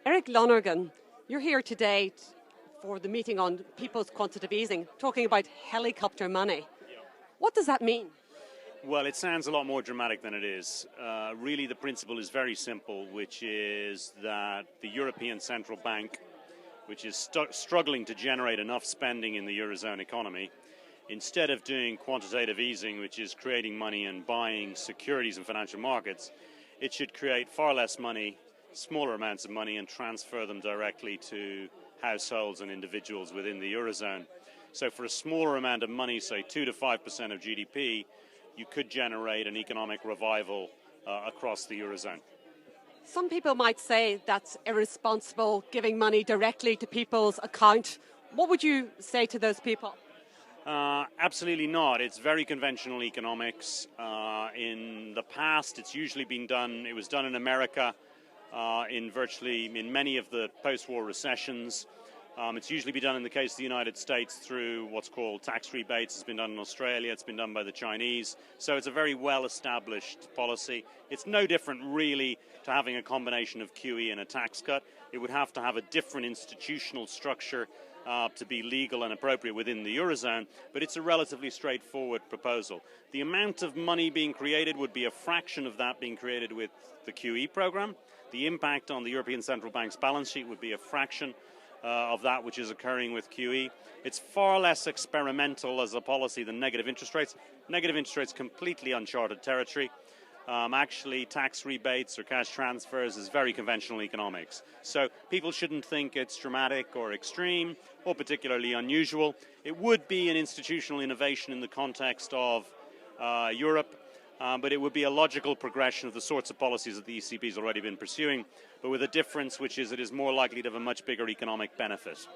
Eric Lonergan, you're here today for the meeting on people's quantitative easing, talking about helicopter money. What does that mean? Well, it sounds a lot more dramatic than it is. Really, the principle is very simple, which is that the European Central Bank, which is struggling to generate enough spending in the Eurozone economy, instead of doing quantitative easing, which is creating money and buying securities in financial markets, it should create far less money, smaller amounts of money, and transfer them directly to households and individuals within the Eurozone. So for a smaller amount of money, say 2 to 5% of GDP, you could generate an economic revival across the Eurozone. Some people might say that's irresponsible, giving money directly to people's account. What would you say to those people? Absolutely not. It's very conventional economics. In the past, it's usually been done, it was done in America in many of the post-war recessions. It's usually been done in the case of the United States through what's called tax rebates. It's been done in Australia. It's been done by the Chinese. So it's a very well-established policy. It's no different, really, to having a combination of QE and a tax cut. It would have to have a different institutional structure to be legal and appropriate within the Eurozone, but it's a relatively straightforward proposal. The amount of money being created would be a fraction of that being created with the QE program. The impact on the European Central Bank's balance sheet would be a fraction of that which is occurring with QE. It's far less experimental as a policy than negative interest rates. Negative interest rates, completely uncharted territory. Actually, tax rebates or cash transfers is very conventional economics. So people shouldn't think it's dramatic or extreme or particularly unusual. It would be an institutional innovation in the context of Europe, but it would be a logical progression of the sorts of policies that the ECB has already been pursuing, but with a difference, which is it is more likely to have a much bigger economic benefit.